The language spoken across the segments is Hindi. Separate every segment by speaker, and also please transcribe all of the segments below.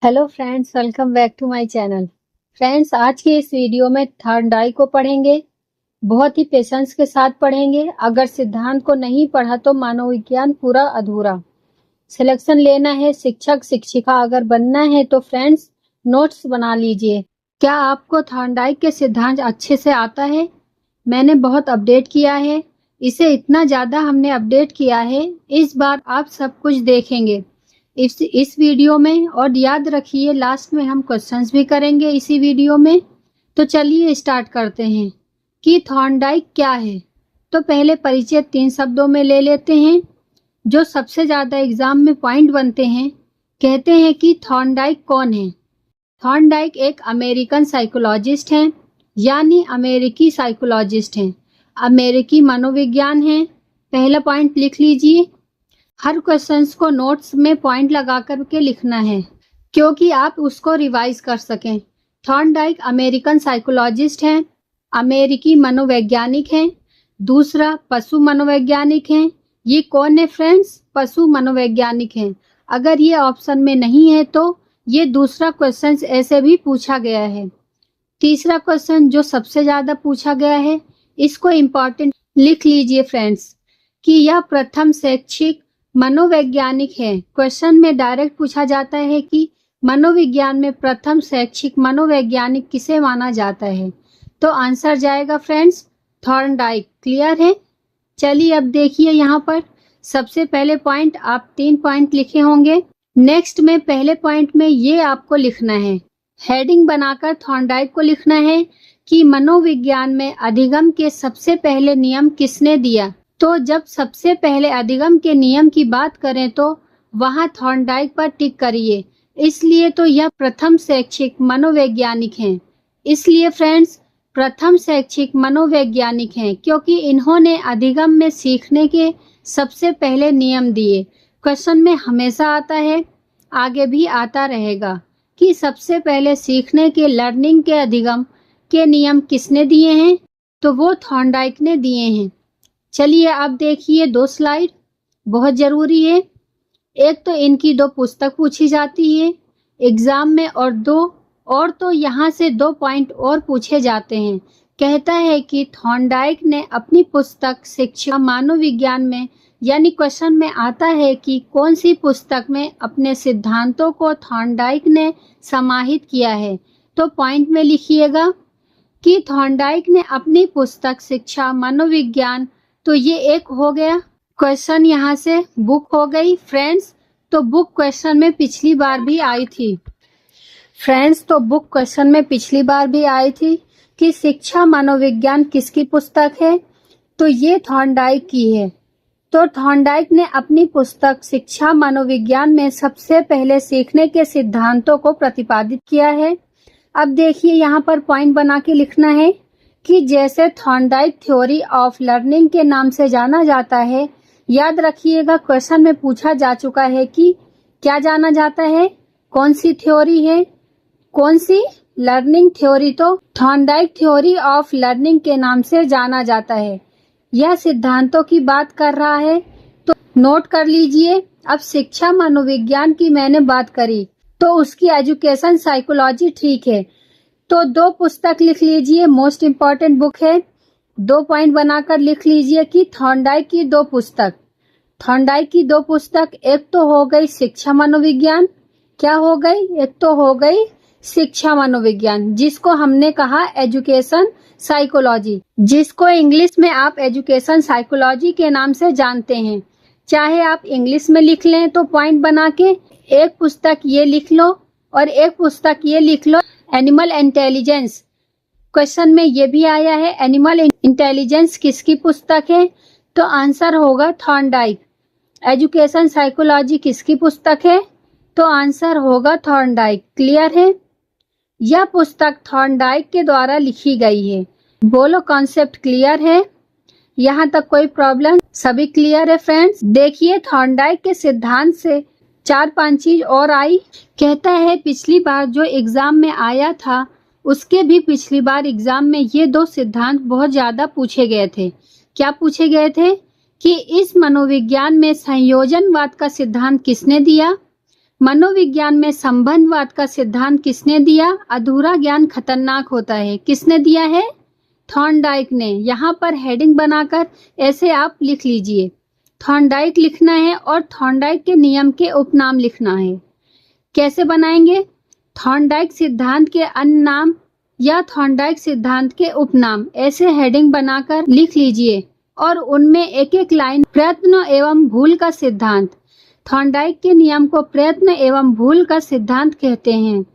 Speaker 1: Hello friends, welcome back to my channel. Friends, आज के इस वीडियो में थॉर्नडाइक को पढ़ेंगे। बहुत ही पेशेंस के साथ पढ़ेंगे। अगर सिद्धांत को नहीं पढ़ा तो मानव विज्ञान पूरा अधूरा। सिलेक्शन लेना है, शिक्षक शिक्षिका अगर बनना है तो फ्रेंड्स नोट्स बना लीजिए। क्या आपको थॉर्नडाइक के सिद्धांत अच्छे से आता है? मैंने बहुत अपडेट किया है, इसे इतना ज़्यादा हमने अपडेट किया है। इस बार आप सब कुछ देखेंगे इस वीडियो में। और याद रखिए, लास्ट में हम क्वेश्चंस भी करेंगे इसी वीडियो में। तो चलिए स्टार्ट करते हैं कि थॉर्नडाइक क्या है। तो पहले परिचय 3 शब्दों में ले लेते हैं, जो सबसे ज़्यादा एग्जाम में पॉइंट बनते हैं। कहते हैं कि थॉर्नडाइक कौन है। थॉर्नडाइक एक अमेरिकन साइकोलॉजिस्ट हैं, यानी अमेरिकी साइकोलॉजिस्ट हैं, अमेरिकी मनोविज्ञान हैं। पहला पॉइंट लिख लीजिए। हर क्वेश्चंस को नोट्स में पॉइंट लगा कर के लिखना है, क्योंकि आप उसको रिवाइज कर सकें। थॉर्नडाइक अमेरिकन साइकोलॉजिस्ट हैं, अमेरिकी मनोवैज्ञानिक हैं। दूसरा, पशु मनोवैज्ञानिक हैं। ये कौन है फ्रेंड्स? पशु मनोवैज्ञानिक हैं। अगर ये ऑप्शन में नहीं है तो ये दूसरा क्वेश्चन ऐसे भी पूछा गया है। तीसरा क्वेश्चन जो सबसे ज्यादा पूछा गया है, इसको इम्पोर्टेंट लिख लीजिए फ्रेंड्स, कि यह प्रथम शैक्षिक मनोवैज्ञानिक है। क्वेश्चन में डायरेक्ट पूछा जाता है कि मनोविज्ञान में प्रथम शैक्षिक मनोवैज्ञानिक किसे माना जाता है, तो आंसर जाएगा फ्रेंड्स थॉर्नडाइक। क्लियर है? चलिए अब देखिए, यहाँ पर सबसे पहले पॉइंट आप 3 पॉइंट लिखे होंगे। नेक्स्ट में पहले पॉइंट में ये आपको लिखना है, हेडिंग बनाकर थॉर्नडाइक को लिखना है कि मनोविज्ञान में अधिगम के सबसे पहले नियम किसने दिया। तो जब सबसे पहले अधिगम के नियम की बात करें तो वहां थॉर्नडाइक पर टिक करिए। इसलिए तो यह प्रथम शैक्षिक मनोवैज्ञानिक हैं। इसलिए फ्रेंड्स प्रथम शैक्षिक मनोवैज्ञानिक हैं, क्योंकि इन्होंने अधिगम में सीखने के सबसे पहले नियम दिए। क्वेश्चन में हमेशा आता है, आगे भी आता रहेगा, कि सबसे पहले सीखने के लर्निंग के अधिगम के नियम किसने दिए हैं, तो वो थॉर्नडाइक ने दिए हैं। चलिए अब देखिए 2 स्लाइड बहुत जरूरी है। एक तो इनकी 2 पुस्तक पूछी जाती है एग्जाम में, और तो यहाँ से 2 पॉइंट और पूछे जाते हैं। कहता है कि थॉर्नडाइक ने अपनी पुस्तक शिक्षा मानव विज्ञान में, यानी क्वेश्चन में आता है कि कौन सी पुस्तक में अपने सिद्धांतों को थॉर्नडाइक ने समाहित किया है। तो पॉइंट में लिखिएगा कि थॉर्नडाइक ने अपनी पुस्तक शिक्षा मनोविज्ञान, तो ये एक हो गया क्वेश्चन। यहाँ से बुक हो गई फ्रेंड्स। तो बुक क्वेश्चन में पिछली बार भी आई थी फ्रेंड्स, तो बुक क्वेश्चन में पिछली बार भी आई थी कि शिक्षा मनोविज्ञान किसकी पुस्तक है, तो ये थॉर्नडाइक की है। तो थॉर्नडाइक ने अपनी पुस्तक शिक्षा मनोविज्ञान में सबसे पहले सीखने के सिद्धांतों को प्रतिपादित किया है। अब देखिए, यहाँ पर पॉइंट बना के लिखना है कि जैसे थॉर्नडाइक थ्योरी ऑफ लर्निंग के नाम से जाना जाता है। याद रखिएगा, क्वेश्चन में पूछा जा चुका है कि क्या जाना जाता है, कौन सी थ्योरी है, कौन सी लर्निंग थ्योरी। तो थॉर्नडाइक थ्योरी ऑफ लर्निंग के नाम से जाना जाता है। यह सिद्धांतों की बात कर रहा है, तो नोट कर लीजिए। अब शिक्षा मनोविज्ञान की मैंने बात करी, तो उसकी एजुकेशन साइकोलॉजी ठीक है। तो 2 पुस्तक लिख लीजिए, मोस्ट इम्पॉर्टेंट बुक है। 2 पॉइंट बनाकर लिख लीजिए कि थॉर्नडाइक की 2 पुस्तक। थॉर्नडाइक की 2 पुस्तक, एक तो हो गई शिक्षा मनोविज्ञान। क्या हो गई? एक तो हो गई शिक्षा मनोविज्ञान, जिसको हमने कहा एजुकेशन साइकोलॉजी, जिसको इंग्लिश में आप एजुकेशन साइकोलॉजी के नाम से जानते हैं। चाहे आप इंग्लिश में लिख लें तो पॉइंट बना के, एक पुस्तक ये लिख लो और एक पुस्तक ये लिख लो, एनिमल इंटेलिजेंस। क्वेश्चन में ये भी आया है, एनिमल इंटेलिजेंस किसकी पुस्तक है, तो आंसर होगा थॉर्नडाइक। एजुकेशन साइकोलॉजी किसकी पुस्तक है, तो आंसर होगा थॉर्नडाइक। क्लियर है? यह पुस्तक थॉर्नडाइक के द्वारा लिखी गई है। बोलो, कॉन्सेप्ट क्लियर है? यहाँ तक कोई प्रॉब्लम? सभी क्लियर है फ्रेंड्स? देखिए, थॉर्नडाइक के सिद्धांत से 4-5 चीज और आई। कहता है पिछली बार जो एग्जाम में आया था, उसके भी पिछली बार एग्जाम में ये 2 सिद्धांत बहुत ज्यादा पूछे गए थे। क्या पूछे गए थे कि इस मनोविज्ञान में संयोजनवाद का सिद्धांत किसने दिया, मनोविज्ञान में संबंधवाद का सिद्धांत किसने दिया? अधूरा ज्ञान खतरनाक होता है। किसने दिया है? थॉर्नडाइक ने। यहाँ पर हेडिंग बनाकर ऐसे आप लिख लीजिए, थॉर्नडाइक लिखना है और थॉर्नडाइक के नियम के उपनाम लिखना है। कैसे बनाएंगे? थॉर्नडाइक सिद्धांत के अन्य नाम या थॉर्नडाइक सिद्धांत के उपनाम, ऐसे हेडिंग बनाकर लिख लीजिए और उनमें एक एक लाइन प्रयत्न एवं भूल का सिद्धांत। थॉर्नडाइक के नियम को प्रयत्न एवं भूल का सिद्धांत कहते हैं।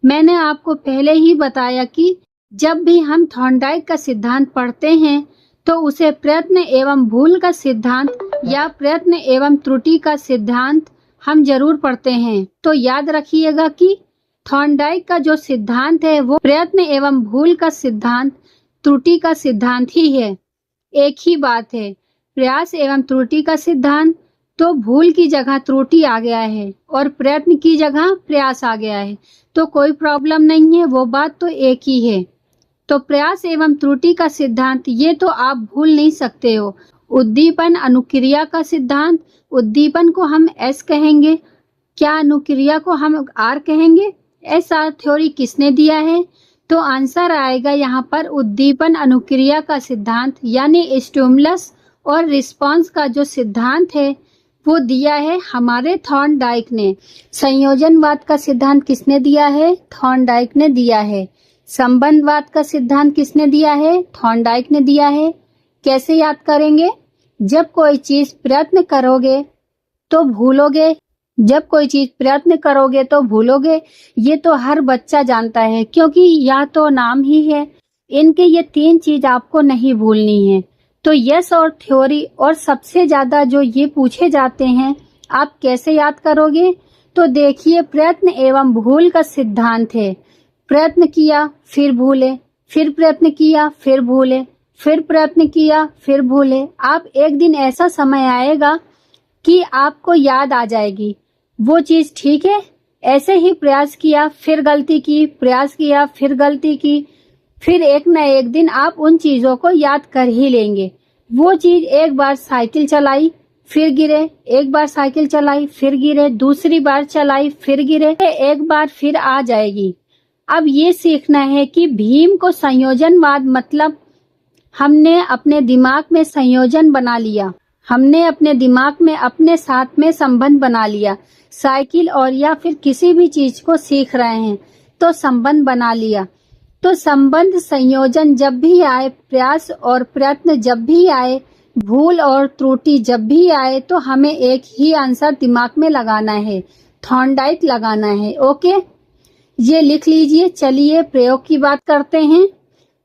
Speaker 1: मैंने आपको पहले ही बताया कि जब भी हम थॉर्नडाइक का सिद्धांत पढ़ते हैं तो उसे प्रयत्न एवं भूल का सिद्धांत या प्रयत्न एवं त्रुटि का सिद्धांत हम जरूर पढ़ते हैं। तो याद रखिएगा कि थॉर्नडाइक का जो सिद्धांत है वो प्रयत्न एवं भूल का सिद्धांत, त्रुटि का सिद्धांत ही है। एक ही बात है, प्रयास एवं त्रुटि का सिद्धांत तो भूल की जगह त्रुटि आ गया है और प्रयत्न की जगह प्रयास आ गया है, तो कोई प्रॉब्लम नहीं है, वो बात तो एक ही है। तो प्रयास एवं त्रुटि का सिद्धांत ये तो आप भूल नहीं सकते हो। उद्दीपन अनुक्रिया का सिद्धांत, उद्दीपन को हम एस कहेंगे, क्या अनुक्रिया को हम आर कहेंगे? एस आर थ्योरी किसने दिया है? तो आंसर आएगा यहाँ पर उद्दीपन अनुक्रिया का सिद्धांत, यानी स्टिमुलस और रिस्पांस का जो सिद्धांत है वो दिया है हमारे थॉर्नडाइक ने। संयोजनवाद का सिद्धांत किसने दिया है? थॉर्नडाइक ने दिया है। संबंधवाद का सिद्धांत किसने दिया है? थॉर्नडाइक ने दिया है। कैसे याद करेंगे? जब कोई चीज प्रयत्न करोगे तो भूलोगे, जब कोई चीज प्रयत्न करोगे तो भूलोगे, ये तो हर बच्चा जानता है क्योंकि यह तो नाम ही है। इनके ये तीन चीज आपको नहीं भूलनी है। तो यस और थ्योरी और सबसे ज्यादा जो ये पूछे जाते हैं आप कैसे याद करोगे? तो देखिए, प्रयत्न एवं भूल का सिद्धांत है। प्रयत्न किया फिर भूले, फिर प्रयत्न किया फिर भूले, फिर प्रयत्न किया फिर भूले। आप एक दिन ऐसा समय आएगा कि आपको याद आ जाएगी वो चीज, ठीक है? ऐसे ही प्रयास किया फिर गलती की, प्रयास किया फिर गलती की, फिर एक न एक दिन आप उन चीजों को याद कर ही लेंगे। वो चीज, एक बार साइकिल चलाई फिर गिरे, एक बार साइकिल चलाई फिर गिरे, दूसरी बार चलाई फिर गिरे, एक बार फिर आ जाएगी। अब ये सीखना है कि भीम को संयोजनवाद मतलब हमने अपने दिमाग में संयोजन बना लिया, हमने अपने दिमाग में अपने साथ में संबंध बना लिया। साइकिल और या फिर किसी भी चीज को सीख रहे हैं तो संबंध बना लिया। तो संबंध संयोजन जब भी आए, प्रयास और प्रयत्न जब भी आए, भूल और त्रुटि जब भी आए, तो हमें एक ही आंसर दिमाग में लगाना है, थॉर्नडाइक लगाना है। ओके, ये लिख लीजिए। चलिए प्रयोग की बात करते हैं।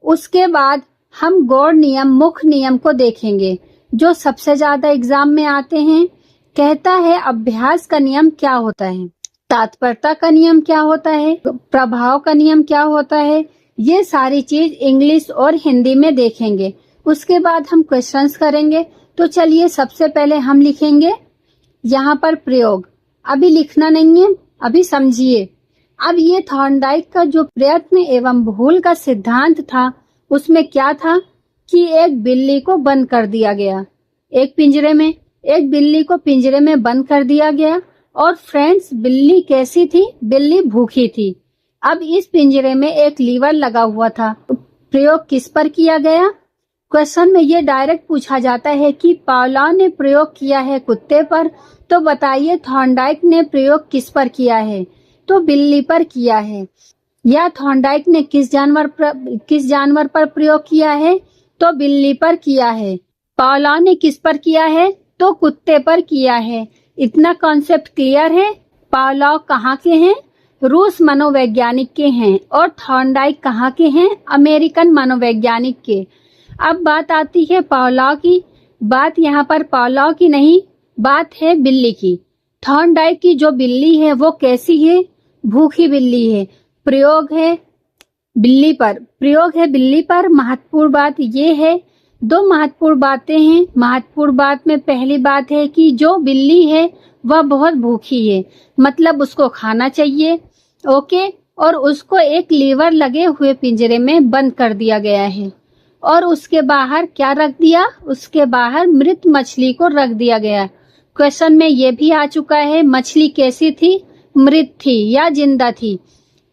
Speaker 1: उसके बाद हम गौड़ नियम, मुख्य नियम को देखेंगे जो सबसे ज्यादा एग्जाम में आते हैं। कहता है अभ्यास का नियम क्या होता है, तात्पर्यता का नियम क्या होता है, प्रभाव का नियम क्या होता है, ये सारी चीज इंग्लिश और हिंदी में देखेंगे। उसके बाद हम क्वेश्चंस करेंगे। तो चलिए सबसे पहले हम लिखेंगे यहाँ पर प्रयोग। अभी लिखना नहीं है, अभी समझिए। अब ये थॉर्नडाइक का जो प्रयत्न एवं भूल का सिद्धांत था उसमें क्या था कि एक बिल्ली को बंद कर दिया गया, एक पिंजरे में, एक बिल्ली को पिंजरे में बंद कर दिया गया। और फ्रेंड्स, बिल्ली कैसी थी? बिल्ली भूखी थी। अब इस पिंजरे में एक लीवर लगा हुआ था। प्रयोग किस पर किया गया? क्वेश्चन में ये डायरेक्ट पूछा जाता है कि पावलोव ने प्रयोग किया है कुत्ते पर, तो बताइए थॉर्नडाइक ने प्रयोग किस पर किया है? तो बिल्ली पर किया है। या थॉर्नडाइक ने किस जानवर पर प्रयोग किया है? तो बिल्ली पर किया है। पावलोव ने किस पर किया है? तो कुत्ते पर किया है। इतना कॉन्सेप्ट क्लियर है? पावलोव कहाँ के हैं? रूस मनोवैज्ञानिक के हैं। और थॉर्नडाइक कहाँ के हैं? अमेरिकन मनोवैज्ञानिक के। अब बात आती है पावलोव की। बात यहाँ पर पावलोव की नहीं, बात है बिल्ली की। थॉर्नडाइक की जो बिल्ली है वो कैसी है? भूखी बिल्ली है। प्रयोग है बिल्ली पर, प्रयोग है बिल्ली पर। महत्वपूर्ण बात ये है, दो महत्वपूर्ण बातें हैं। महत्वपूर्ण बात में पहली बात है कि जो बिल्ली है वह बहुत भूखी है, मतलब उसको खाना चाहिए। ओके, और उसको एक लीवर लगे हुए पिंजरे में बंद कर दिया गया है। और उसके बाहर क्या रख दिया? उसके बाहर मृत मछली को रख दिया गया। क्वेश्चन में ये भी आ चुका है, मछली कैसी थी? मृत थी या जिंदा थी?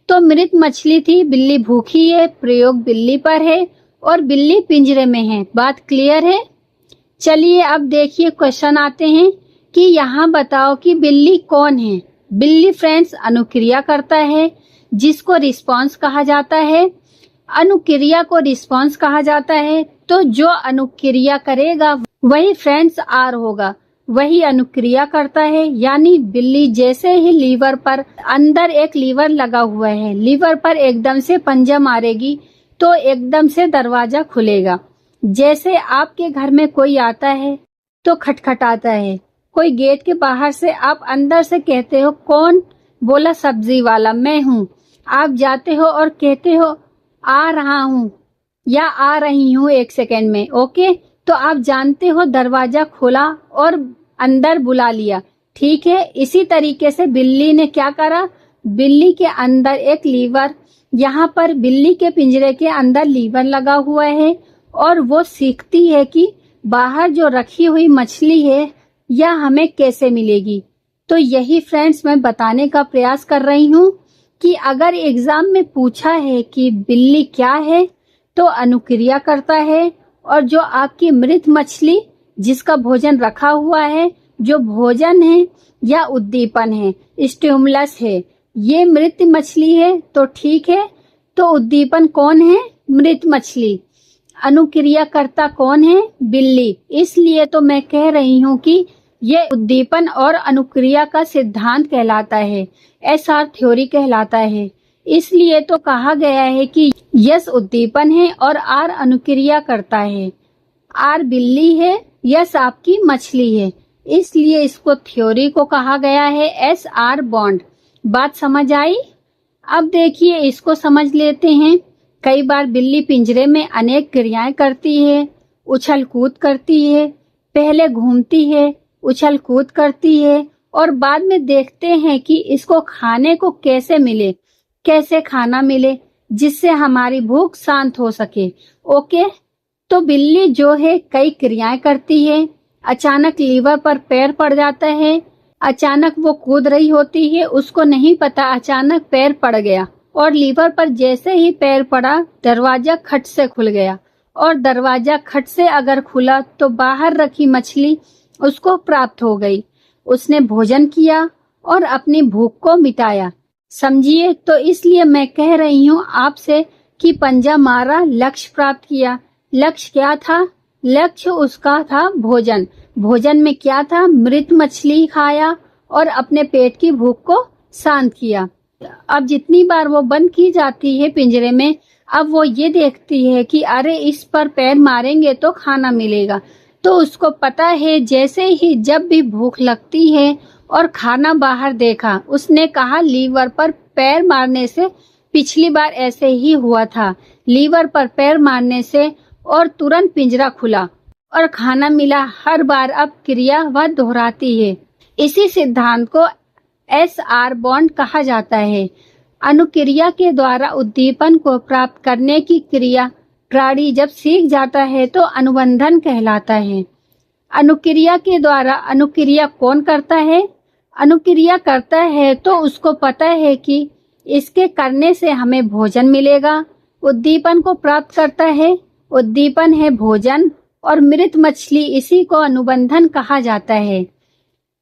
Speaker 1: तो मृत मछली थी, बिल्ली भूखी है, प्रयोग बिल्ली पर है और बिल्ली पिंजरे में है। बात क्लियर है? चलिए अब देखिए क्वेश्चन आते हैं कि यहाँ बताओ कि बिल्ली कौन है। बिल्ली फ्रेंड्स अनुक्रिया करता है, जिसको रिस्पॉन्स कहा जाता है। अनुक्रिया को रिस्पॉन्स कहा जाता है, तो जो अनुक्रिया करेगा वही फ्रेंड्स आर होगा, वही अनुक्रिया करता है। यानी बिल्ली जैसे ही लीवर पर, अंदर एक लीवर लगा हुआ है, लीवर पर एकदम से पंजा मारेगी तो एकदम से दरवाजा खुलेगा। जैसे आपके घर में कोई आता है तो खटखटाता है, कोई गेट के बाहर से, आप अंदर से कहते हो कौन? बोला सब्जी वाला, मैं हूँ। आप जाते हो और कहते हो आ रहा हूँ या आ रही हूँ 1 सेकेंड में, ओके? तो आप जानते हो दरवाजा खोला और अंदर बुला लिया, ठीक है। इसी तरीके से बिल्ली ने क्या करा, बिल्ली के अंदर एक लीवर, यहाँ पर बिल्ली के पिंजरे के अंदर लीवर लगा हुआ है और वो सीखती है कि बाहर जो रखी हुई मछली है यह हमें कैसे मिलेगी। तो यही फ्रेंड्स मैं बताने का प्रयास कर रही हूँ कि अगर एग्जाम में पूछा है कि बिल्ली क्या है, तो अनुक्रिया करता है, और जो आपकी मृत मछली जिसका भोजन रखा हुआ है, जो भोजन है या उद्दीपन है, स्टिमुलस है, ये मृत मछली है तो ठीक है। तो उद्दीपन कौन है? मृत मछली। अनुक्रिया करता कौन है? बिल्ली। इसलिए तो मैं कह रही हूँ कि ये उद्दीपन और अनुक्रिया का सिद्धांत कहलाता है, एसआर थ्योरी कहलाता है। इसलिए तो कहा गया है कि यस उद्दीपन है और आर अनुक्रिया करता है। आर बिल्ली है, यस आपकी मछली है, इसलिए इसको थ्योरी को कहा गया है एस आर बॉन्ड। बात समझ आई? अब देखिए इसको समझ लेते हैं। कई बार बिल्ली पिंजरे में अनेक क्रियाएं करती है, उछल कूद करती है, पहले घूमती है, उछल कूद करती है और बाद में देखते हैं कि इसको खाने को कैसे मिले, कैसे खाना मिले जिससे हमारी भूख शांत हो सके, ओके? तो बिल्ली जो है कई क्रियाएं करती है। अचानक लीवर पर पैर पड़ जाता है, अचानक वो कूद रही होती है, उसको नहीं पता अचानक पैर पड़ गया और लीवर पर जैसे ही पैर पड़ा दरवाजा खट से खुल गया, और दरवाजा खट से अगर खुला तो बाहर रखी मछली उसको प्राप्त हो गई। उसने भोजन किया और अपनी भूख को मिटाया, समझिए? तो इसलिए मैं कह रही हूँ आपसे कि पंजा मारा, लक्ष्य प्राप्त किया। लक्ष्य क्या था? लक्ष्य उसका था भोजन। भोजन में क्या था? मृत मछली खाया और अपने पेट की भूख को शांत किया। अब जितनी बार वो बंद की जाती है पिंजरे में, अब वो ये देखती है कि अरे इस पर पैर मारेंगे तो खाना मिलेगा। तो उसको पता है, जैसे ही जब भी भूख लगती है और खाना बाहर देखा, उसने कहा लीवर पर पैर मारने से, पिछली बार ऐसे ही हुआ था, लीवर पर पैर मारने से और तुरंत पिंजरा खुला और खाना मिला। हर बार अब क्रिया वह दोहराती है। इसी सिद्धांत को एस आर बॉन्ड कहा जाता है। अनुक्रिया के द्वारा उद्दीपन को प्राप्त करने की क्रिया प्राणी जब सीख जाता है तो अनुबंधन कहलाता है। अनुक्रिया के द्वारा, अनुक्रिया कौन करता है? अनुक्रिया करता है तो उसको पता है कि इसके करने से हमें भोजन मिलेगा। उद्दीपन को प्राप्त करता है, उद्दीपन है भोजन, और मृत मछली, इसी को अनुबंधन कहा जाता है।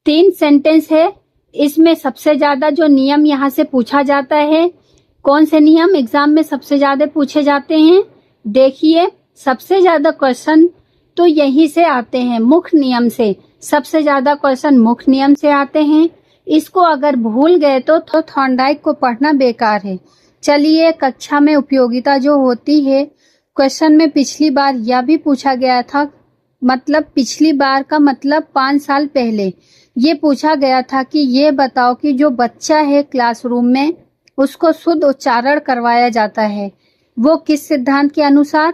Speaker 1: 3 सेंटेंस है, इसमें सबसे ज्यादा जो नियम यहाँ से पूछा जाता है, कौन से नियम एग्जाम में सबसे ज्यादा पूछे जाते हैं? देखिए सबसे ज्यादा क्वेश्चन तो यहीं से आते हैं, मुख्य नियम से। सबसे ज्यादा क्वेश्चन मुख्य नियम से आते हैं। इसको अगर भूल गए तो थॉर्नडाइक को पढ़ना बेकार है। चलिए कक्षा में उपयोगिता जो होती है, क्वेश्चन में पिछली बार यह भी पूछा गया था, मतलब पिछली बार का मतलब 5 साल पहले ये पूछा गया था कि ये बताओ कि जो बच्चा है क्लासरूम में उसको शुद्ध उच्चारण करवाया जाता है, वो किस सिद्धांत के अनुसार?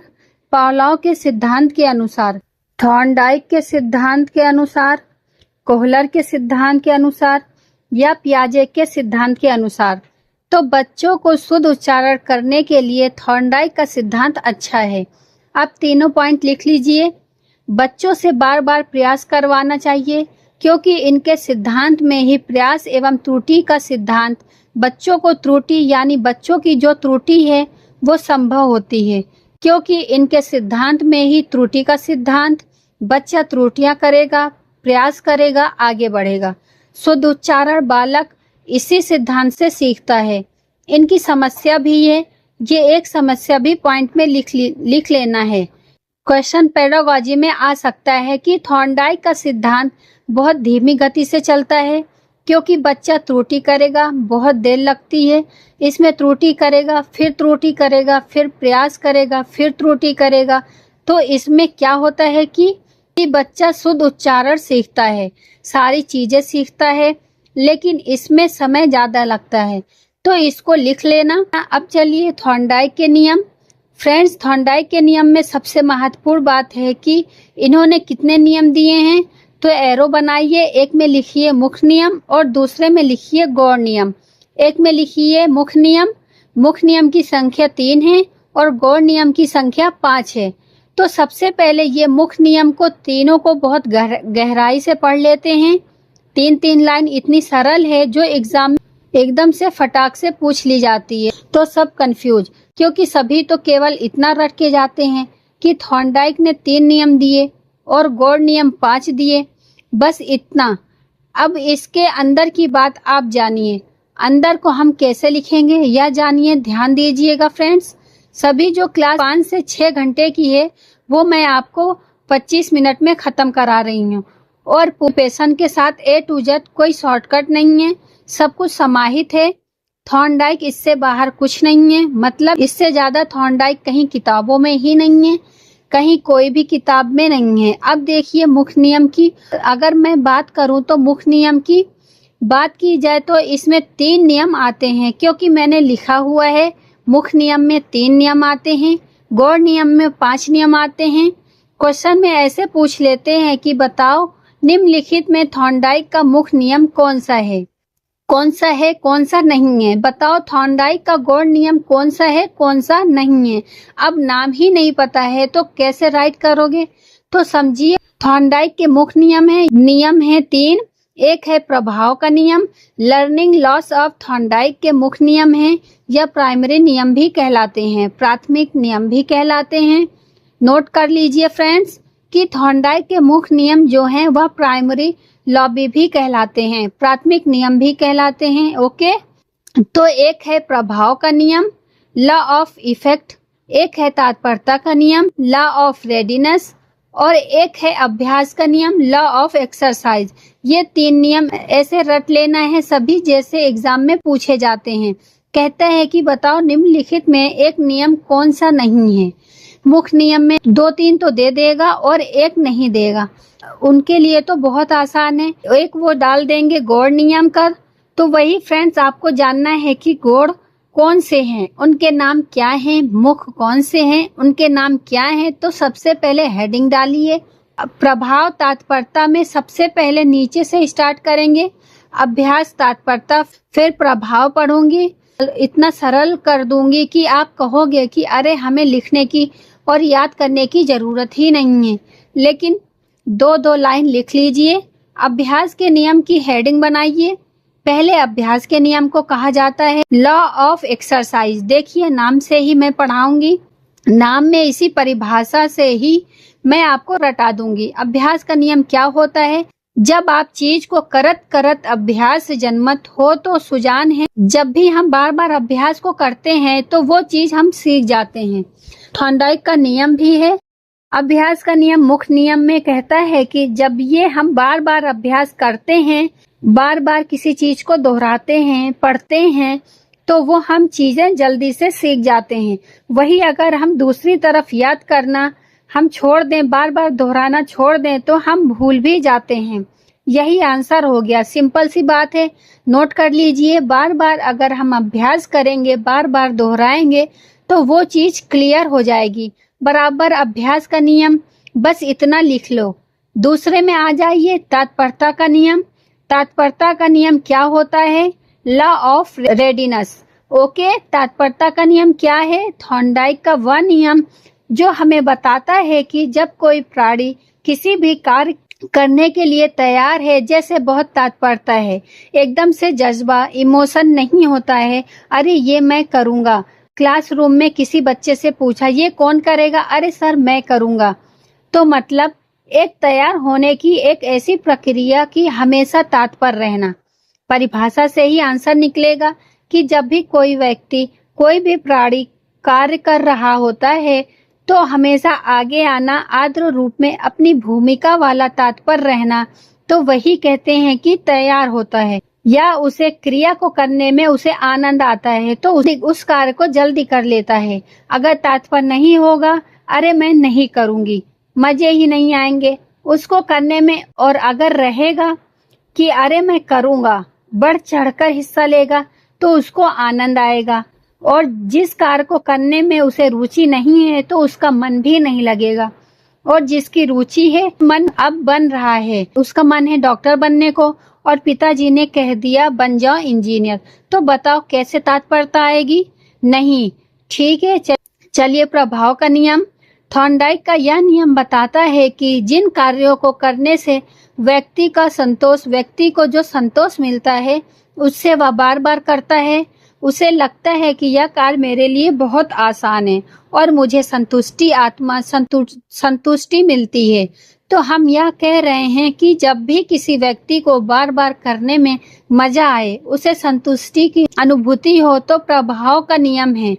Speaker 1: पावलोव के सिद्धांत के अनुसार, थॉर्नडाइक के सिद्धांत के अनुसार, कोहलर के सिद्धांत के अनुसार, या पियाजे के सिद्धांत के अनुसार। तो बच्चों को शुद्ध उच्चारण करने के लिए थॉर्नडाइक का सिद्धांत अच्छा है। आप तीनों पॉइंट लिख लीजिए। बच्चों से बार बार प्रयास करवाना चाहिए, क्योंकि इनके सिद्धांत में ही प्रयास एवं त्रुटि का सिद्धांत बच्चों को त्रुटि यानी बच्चों की जो त्रुटि है वो संभव होती है, क्योंकि इनके सिद्धांत में ही त्रुटि का सिद्धांत, बच्चा त्रुटियां करेगा, प्रयास करेगा, आगे बढ़ेगा। शुद्ध उच्चारण बालक इसी सिद्धांत से सीखता है। इनकी समस्या भी है, ये एक समस्या भी पॉइंट में लिख लेना है। क्वेश्चन पेडागोजी में आ सकता है कि थॉर्नडाइक का सिद्धांत बहुत धीमी गति से चलता है, क्योंकि बच्चा त्रुटि करेगा, बहुत देर लगती है, इसमें त्रुटि करेगा, फिर प्रयास करेगा, फिर त्रुटि करेगा। तो इसमें क्या होता है कि बच्चा शुद्ध उच्चारण सीखता है, सारी चीजें सीखता है, लेकिन इसमें समय ज्यादा लगता है। तो इसको लिख लेना। अब चलिए थॉर्नडाइक के नियम। फ्रेंड्स, थॉर्नडाइक के नियम में सबसे महत्वपूर्ण बात है कि इन्होंने कितने नियम दिए हैं। तो एरो बनाइए, एक में लिखिए मुख्य नियम और दूसरे में लिखिए गौण नियम। एक में लिखिए मुख्य नियम की संख्या 3 है और गौण नियम की संख्या 5 है। तो सबसे पहले ये मुख्य नियम को तीनों को बहुत गहराई से पढ़ लेते हैं। 3 लाइन इतनी सरल है जो एग्जाम में एकदम से फटाक से पूछ ली जाती है, तो सब कंफ्यूज, क्योंकि सभी तो केवल इतना रट के जाते हैं कि थॉर्नडाइक ने 3 नियम दिए और गौड़ नियम 5 दिए, बस इतना। अब इसके अंदर की बात आप जानिए, अंदर को हम कैसे लिखेंगे यह जानिए। ध्यान दीजिएगा फ्रेंड्स, सभी जो क्लास 5 से 6 घंटे की है वो मैं आपको 25 मिनट में खत्म करा रही हूँ, और प्रिपरेशन के साथ A to Z, कोई शॉर्टकट नहीं है, सब कुछ समाहित है। थॉर्नडाइक इससे बाहर कुछ नहीं है, मतलब इससे ज्यादा थॉर्नडाइक कहीं किताबों में ही नहीं है, कहीं कोई भी किताब में नहीं है। अब देखिए मुख्य नियम की अगर मैं बात करूं तो मुख्य नियम की बात की जाए तो इसमें 3 नियम आते हैं, क्योंकि मैंने लिखा हुआ है मुख्य नियम में 3 नियम आते हैं, गौड़ नियम में 5 नियम आते हैं। क्वेश्चन में ऐसे पूछ लेते हैं कि बताओ निम्नलिखित में थॉर्नडाइक का मुख्य नियम कौन सा है, कौन सा नहीं है। बताओ थॉर्नडाइक का गौड़ नियम कौन सा है, कौन सा नहीं है। अब नाम ही नहीं पता है तो कैसे राइट करोगे। तो समझिए थॉर्नडाइक के मुख्य नियम है 3। एक है प्रभाव का नियम, लर्निंग लॉस ऑफ थॉर्नडाइक के मुख्य नियम है, या प्राइमरी नियम भी कहलाते हैं, प्राथमिक नियम भी कहलाते हैं। नोट कर लीजिए फ्रेंड्स कि थॉर्नडाइक के मुख्य नियम जो हैं वह प्राइमरी लॉ भी कहलाते हैं, प्राथमिक नियम भी कहलाते हैं। ओके, तो एक है प्रभाव का नियम, लॉ ऑफ इफेक्ट, एक है तत्परता का नियम, लॉ ऑफ रेडीनेस, और एक है अभ्यास का नियम, लॉ ऑफ एक्सरसाइज। ये 3 नियम ऐसे रट लेना है सभी, जैसे एग्जाम में पूछे जाते हैं। कहता है कि बताओ निम्नलिखित में एक नियम कौन सा नहीं है। मुख्य नियम में 2-3 तो दे देगा और एक नहीं देगा, उनके लिए तो बहुत आसान है, एक वो डाल देंगे गौड़ नियम का। तो वही फ्रेंड्स आपको जानना है कि गौड़ कौन से हैं, उनके नाम क्या हैं, मुख्य कौन से हैं, उनके नाम क्या हैं। तो सबसे पहले हेडिंग डालिए। प्रभाव तत्परता में सबसे पहले नीचे से स्टार्ट करेंगे, अभ्यास तत्परता, फिर प्रभाव पढ़ूंगी। इतना सरल कर दूंगी कि आप कहोगे कि अरे हमें लिखने की और याद करने की जरूरत ही नहीं है, लेकिन 2-2 लाइन लिख लीजिए। अभ्यास के नियम की हेडिंग बनाइए। पहले अभ्यास के नियम को कहा जाता है लॉ ऑफ एक्सरसाइज। देखिए नाम से ही मैं पढ़ाऊंगी, नाम में इसी परिभाषा से ही मैं आपको रटा दूंगी। अभ्यास का नियम क्या होता है, जब आप चीज को करत करत अभ्यास जन्मत हो तो सुजान है। जब भी हम बार बार अभ्यास को करते हैं तो वो चीज हम सीख जाते हैं। थॉर्नडाइक का नियम भी है। अभ्यास का नियम मुख्य नियम में कहता है कि जब ये हम बार बार अभ्यास करते हैं, बार बार किसी चीज को दोहराते हैं, पढ़ते हैं, तो वो हम चीजें जल्दी से सीख जाते हैं। वही अगर हम दूसरी तरफ याद करना हम छोड़ दें, बार बार दोहराना छोड़ दें, तो हम भूल भी जाते हैं। यही आंसर हो गया, सिंपल सी बात है, नोट कर लीजिए। बार बार अगर हम अभ्यास करेंगे, बार बार दोहराएंगे, तो वो चीज क्लियर हो जाएगी। बराबर अभ्यास का नियम, बस इतना लिख लो। दूसरे में आ जाइए, तत्परता का नियम। तत्परता का नियम क्या होता है, लॉ ऑफ रेडीनेस। ओके, तत्परता का नियम क्या है, थॉर्नडाइक का वह नियम जो हमें बताता है कि जब कोई प्राणी किसी भी कार्य करने के लिए तैयार है जैसे बहुत तत्परता है, एकदम से जज्बा इमोशन नहीं होता है। अरे ये मैं करूँगा। क्लासरूम में किसी बच्चे से पूछा, ये कौन करेगा? अरे सर मैं करूँगा। तो मतलब एक तैयार होने की एक ऐसी प्रक्रिया की हमेशा तत्पर रहना। परिभाषा से ही आंसर निकलेगा कि जब भी कोई व्यक्ति, कोई भी प्राणी कार्य कर रहा होता है तो हमेशा आगे आना, आर्द्र रूप में अपनी भूमिका वाला तत्पर रहना, तो वही कहते हैं कि तैयार होता है, या उसे क्रिया को करने में उसे आनंद आता है तो उस कार्य को जल्दी कर लेता है। अगर तत्पर नहीं होगा, अरे मैं नहीं करूंगी, मजे ही नहीं आएंगे उसको करने में, और अगर रहेगा कि अरे मैं करूंगा, बढ़ चढ़कर हिस्सा लेगा, तो उसको आनंद आएगा। और जिस कार्य को करने में उसे रुचि नहीं है तो उसका मन भी नहीं लगेगा। और जिसकी रुचि है, मन अब बन रहा है, उसका मन है डॉक्टर बनने को, और पिताजी ने कह दिया बन जाओ इंजीनियर, तो बताओ कैसे तत्परता आएगी? नहीं। ठीक है, चलिए प्रभाव का नियम। थॉर्नडाइक का यह नियम बताता है कि जिन कार्यों को करने से व्यक्ति को जो संतोष मिलता है, उससे वह बार बार करता है। उसे लगता है कि यह कार्य मेरे लिए बहुत आसान है और मुझे संतुष्टि मिलती है। तो हम यह कह रहे हैं कि जब भी किसी व्यक्ति को बार बार करने में मजा आए, उसे संतुष्टि की अनुभूति हो, तो प्रभाव का नियम है।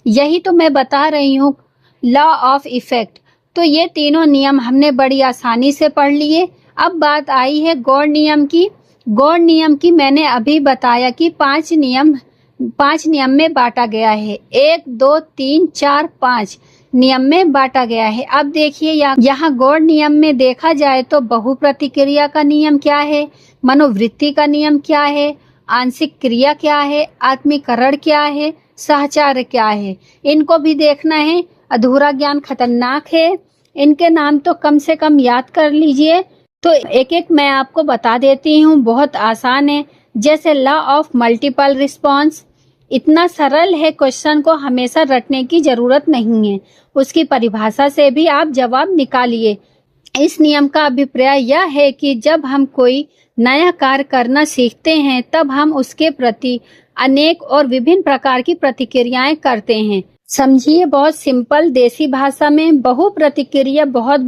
Speaker 1: यही तो मैं बता रही हूँ, लॉ ऑफ इफेक्ट। तो ये तीनों नियम हमने बड़ी आसानी से पढ़ लिए। अब बात आई है गौड़ नियम की। गौड़ नियम की मैंने अभी बताया कि 5 नियम में बांटा गया है। 1, 2, 3, 4, 5 नियम में बांटा गया है। अब देखिए यहाँ गौड़ नियम में देखा जाए तो बहुप्रतिक्रिया का नियम क्या है, मनोवृत्ति का नियम क्या है, आंशिक क्रिया क्या है, आत्मीकरण क्या है, सहचार क्या है, इनको भी देखना है। अधूरा ज्ञान खतरनाक है, इनके नाम तो कम से कम याद कर लीजिए। तो एक एक मैं आपको बता देती हूँ, बहुत आसान है। जैसे लॉ ऑफ मल्टीपल रिस्पॉन्स, इतना सरल है, क्वेश्चन को हमेशा रटने की जरूरत नहीं है, उसकी परिभाषा से भी आप जवाब निकालिए। इस नियम का अभिप्राय यह है कि जब हम कोई नया कार्य करना सीखते हैं, तब हम उसके प्रति अनेक और विभिन्न प्रकार की प्रतिक्रियाएं करते हैं। समझिए, बहुत सिंपल देसी भाषा में, बहुप्रतिक्रिया, बहुत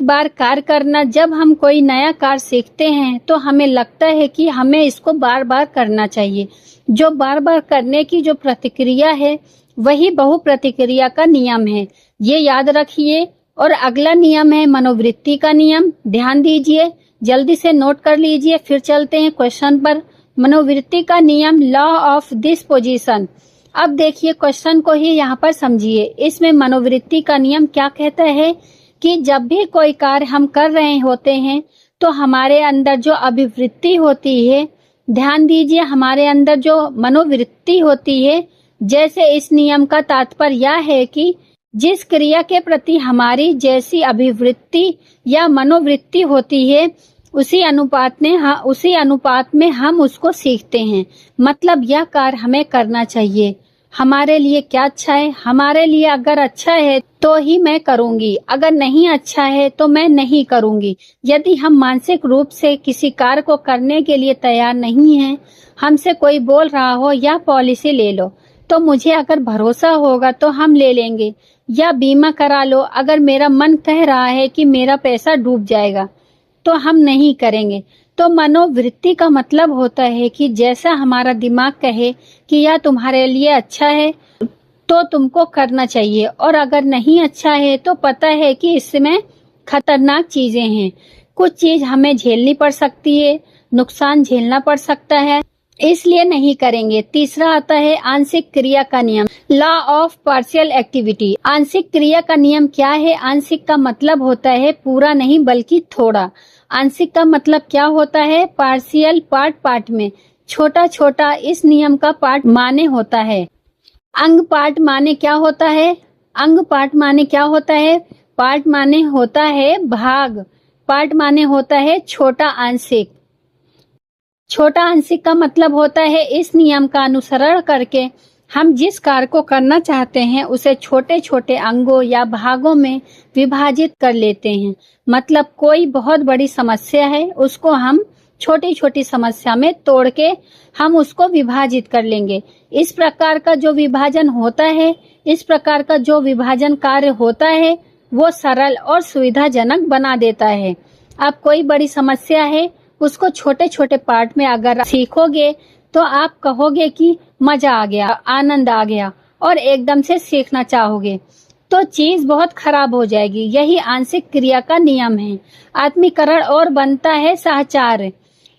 Speaker 1: बार कार्य करना। जब हम कोई नया कार्य सीखते हैं तो हमें लगता है कि हमें इसको बार बार करना चाहिए। जो बार बार करने की जो प्रतिक्रिया है, वही बहुप्रतिक्रिया का नियम है, ये याद रखिए। और अगला नियम है मनोवृत्ति का नियम। ध्यान दीजिए, जल्दी से नोट कर लीजिए, फिर चलते हैं क्वेश्चन पर। मनोवृत्ति का नियम, लॉ ऑफ डिस्पोजिशन। अब देखिए, क्वेश्चन को ही यहाँ पर समझिए। इसमें मनोवृत्ति का नियम क्या कहता है कि जब भी कोई कार्य हम कर रहे होते हैं तो हमारे अंदर जो अभिवृत्ति होती है, ध्यान दीजिए, हमारे अंदर जो मनोवृत्ति होती है, जैसे इस नियम का तात्पर्य यह है कि जिस क्रिया के प्रति हमारी जैसी अभिवृत्ति या मनोवृत्ति होती है, उसी अनुपात में हम उसको सीखते हैं। मतलब यह कार्य हमें करना चाहिए, हमारे लिए क्या अच्छा है, हमारे लिए अगर अच्छा है तो ही मैं करूंगी, अगर नहीं अच्छा है तो मैं नहीं करूंगी। यदि हम मानसिक रूप से किसी कार्य को करने के लिए तैयार नहीं हैं, हमसे कोई बोल रहा हो या पॉलिसी ले लो, तो मुझे अगर भरोसा होगा तो हम ले लेंगे, या बीमा करा लो, अगर मेरा मन कह रहा है कि मेरा पैसा डूब जाएगा तो हम नहीं करेंगे। तो मनोवृत्ति का मतलब होता है कि जैसा हमारा दिमाग कहे कि यह तुम्हारे लिए अच्छा है तो तुमको करना चाहिए, और अगर नहीं अच्छा है तो पता है कि इसमें खतरनाक चीजें हैं, कुछ चीज हमें झेलनी पड़ सकती है, नुकसान झेलना पड़ सकता है, इसलिए नहीं करेंगे। तीसरा आता है आंशिक क्रिया का नियम, लॉ ऑफ पार्शियल एक्टिविटी। आंशिक क्रिया का नियम क्या है? आंशिक का मतलब होता है पूरा नहीं बल्कि थोड़ा। आंशिक का मतलब क्या होता है? पार्शियल, पार्ट में, छोटा छोटा। इस नियम का पार्ट माने होता है अंग, पार्ट माने क्या होता है? अंग, पार्ट माने क्या होता है? पार्ट माने होता है भाग, पार्ट माने होता है छोटा आंशिक। छोटा आंशिक का मतलब होता है इस नियम का अनुसरण करके हम जिस कार्य को करना चाहते हैं उसे छोटे छोटे अंगों या भागों में विभाजित कर लेते हैं। मतलब कोई बहुत बड़ी समस्या है, उसको हम छोटी छोटी समस्या में तोड़ के हम उसको विभाजित कर लेंगे। इस प्रकार का जो विभाजन होता है, इस प्रकार का जो विभाजन कार्य होता है, वो सरल और सुविधाजनक बना देता है। अब कोई बड़ी समस्या है, उसको छोटे छोटे पार्ट में अगर सीखोगे तो आप कहोगे कि मजा आ गया, आनंद आ गया और एकदम से सीखना चाहोगे, तो चीज बहुत खराब हो जाएगी। यही आंशिक क्रिया का नियम है। आत्मीकरण और बनता है साहचर्य।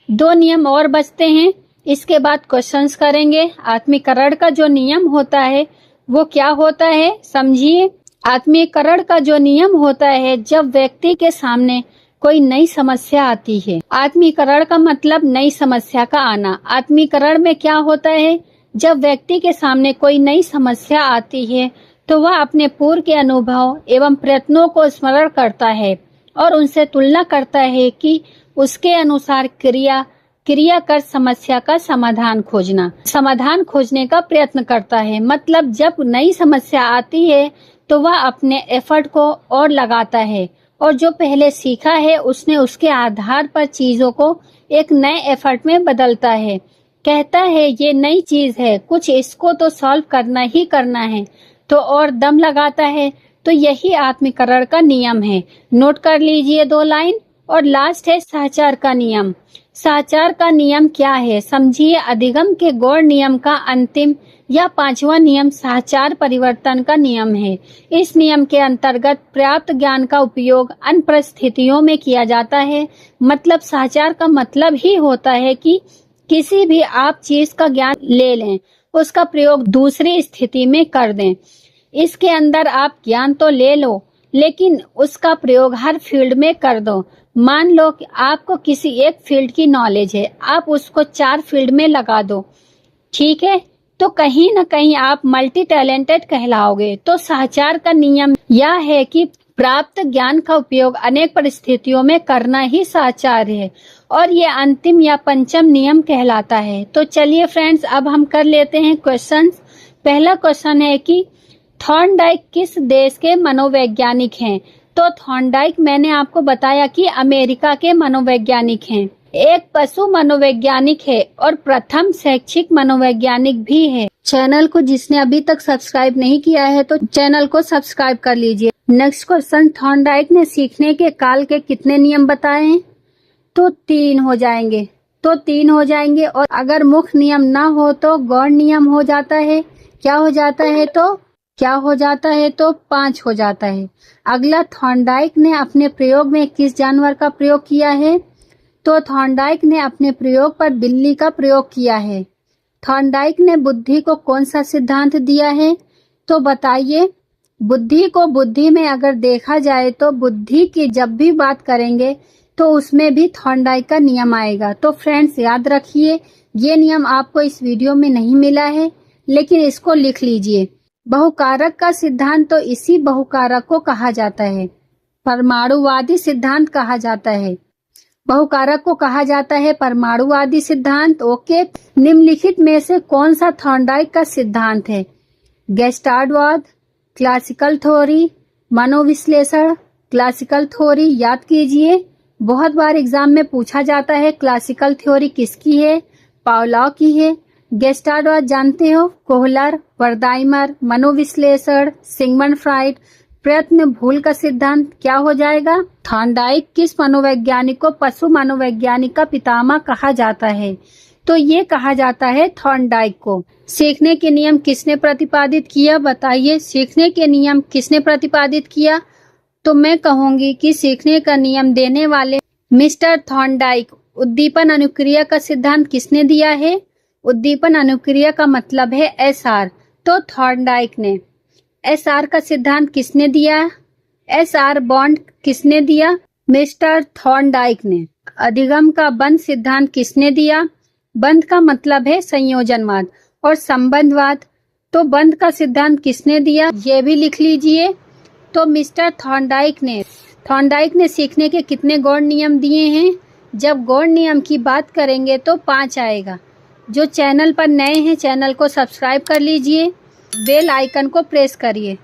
Speaker 1: 2 नियम और बचते हैं, इसके बाद क्वेश्चंस करेंगे। आत्मीकरण का जो नियम होता है वो क्या होता है, समझिए। आत्मीकरण का जो नियम होता है, जब व्यक्ति के सामने कोई नई समस्या आती है। आत्मीकरण का मतलब नई समस्या का आना। आत्मीकरण में क्या होता है, जब व्यक्ति के सामने कोई नई समस्या आती है तो वह अपने पूर्व के अनुभव एवं प्रयत्नों को स्मरण करता है और उनसे तुलना करता है कि उसके अनुसार क्रिया कर समस्या का समाधान खोजने का प्रयत्न करता है। मतलब जब नई समस्या आती है तो वह अपने एफर्ट को और लगाता है और जो पहले सीखा है उसने उसके आधार पर चीजों को एक नए एफर्ट में बदलता है। कहता है ये नई चीज है, कुछ इसको तो सॉल्व करना ही करना है, तो और दम लगाता है। तो यही आत्मीकरण का नियम है। नोट कर लीजिए 2 लाइन। और लास्ट है साहचर्य का नियम। साहचर्य का नियम क्या है, समझिए। अधिगम के गौड़ नियम का अंतिम या 5वां नियम साहचर्य परिवर्तन का नियम है। इस नियम के अंतर्गत प्राप्त ज्ञान का उपयोग अन्य परिस्थितियों में किया जाता है। मतलब साहचर्य का मतलब ही होता है कि किसी भी आप चीज का ज्ञान ले लें, उसका प्रयोग दूसरी स्थिति में कर दें। इसके अंदर आप ज्ञान तो ले लो, लेकिन उसका प्रयोग हर फील्ड में कर दो। मान लो कि आपको किसी एक फील्ड की नॉलेज है, आप उसको 4 फील्ड में लगा दो, ठीक है, तो कहीं न कहीं आप मल्टी टैलेंटेड कहलाओगे। तो साहचर्य का नियम यह है कि प्राप्त ज्ञान का उपयोग अनेक परिस्थितियों में करना ही साहचर्य है और ये अंतिम या 5वां नियम कहलाता है। तो चलिए फ्रेंड्स, अब हम कर लेते हैं क्वेश्चंस। पहला क्वेश्चन है कि थॉर्नडाइक किस देश के मनोवैज्ञानिक हैं। तो थॉर्नडाइक मैंने आपको बताया कि अमेरिका के मनोवैज्ञानिक हैं। एक पशु मनोवैज्ञानिक है और प्रथम शैक्षिक मनोवैज्ञानिक भी है। चैनल को जिसने अभी तक सब्सक्राइब नहीं किया है तो चैनल को सब्सक्राइब कर लीजिए। नेक्स्ट क्वेश्चन, थॉर्नडाइक ने सीखने के काल के कितने नियम बताए हैं। तो 3 हो जाएंगे और अगर मुख्य नियम ना हो तो गौड़ नियम हो जाता है। क्या हो जाता है तो 5 हो जाता है। अगला, थॉर्नडाइक ने अपने प्रयोग में किस जानवर का प्रयोग किया है। तो थॉर्नडाइक ने अपने प्रयोग पर बिल्ली का प्रयोग किया है। थॉर्नडाइक ने बुद्धि को कौन सा सिद्धांत दिया है। तो बताइए, बुद्धि को बुद्धि में अगर देखा जाए तो बुद्धि की जब भी बात करेंगे तो उसमें भी थॉर्नडाइक का नियम आएगा। तो फ्रेंड्स याद रखिए, ये नियम आपको इस वीडियो में नहीं मिला है, लेकिन इसको लिख लीजिए। बहुकारक का सिद्धांत, तो इसी बहुकारक को कहा जाता है परमाणुवादी सिद्धांत कहा जाता है। बहुकारक को कहा जाता है परमाणुवादी सिद्धांत। ओके, निम्नलिखित में से कौन सा थॉर्नडाइक का सिद्धांत है। गेस्टाल्टवाद, क्लासिकल थ्योरी, मनोविश्लेषण, क्लासिकल थ्योरी। याद कीजिए, बहुत बार एग्जाम में पूछा जाता है क्लासिकल थ्योरी किसकी है, पावलॉव की है। गेस्टाल्टवाद जानते हो, कोहलर, वर्दाइमर। मनोविश्लेषण, सिगमंड फ्राइड। प्रयत्न भूल का सिद्धांत क्या हो जाएगा। थॉर्नडाइक किस मनोवैज्ञानिक को पशु मनोवैज्ञानिक का पितामह कहा जाता है। तो ये कहा जाता है थॉर्नडाइक को। सीखने के नियम किसने प्रतिपादित किया, बताइए। सीखने के नियम किसने प्रतिपादित किया। तो मैं कहूंगी कि सीखने का नियम देने वाले मिस्टर थॉर्नडाइक। उद्दीपन अनुक्रिया का सिद्धांत किसने दिया है। उद्दीपन अनुक्रिया का मतलब है SR। तो थॉर्नडाइक ने। SR का सिद्धांत किसने दिया। SR बॉन्ड किसने दिया, मिस्टर थॉर्नडाइक ने। अधिगम का बंध सिद्धांत किसने दिया। बंध का मतलब है संयोजनवाद और संबंधवाद। तो बंध का सिद्धांत किसने दिया, ये भी लिख लीजिए। तो मिस्टर थॉर्नडाइक ने। थॉर्नडाइक ने सीखने के कितने गौड़ नियम दिए हैं। जब गौड़ नियम की बात करेंगे तो 5 आएगा। जो चैनल पर नए हैं चैनल को सब्सक्राइब कर लीजिए, बेल आइकन को प्रेस करिए।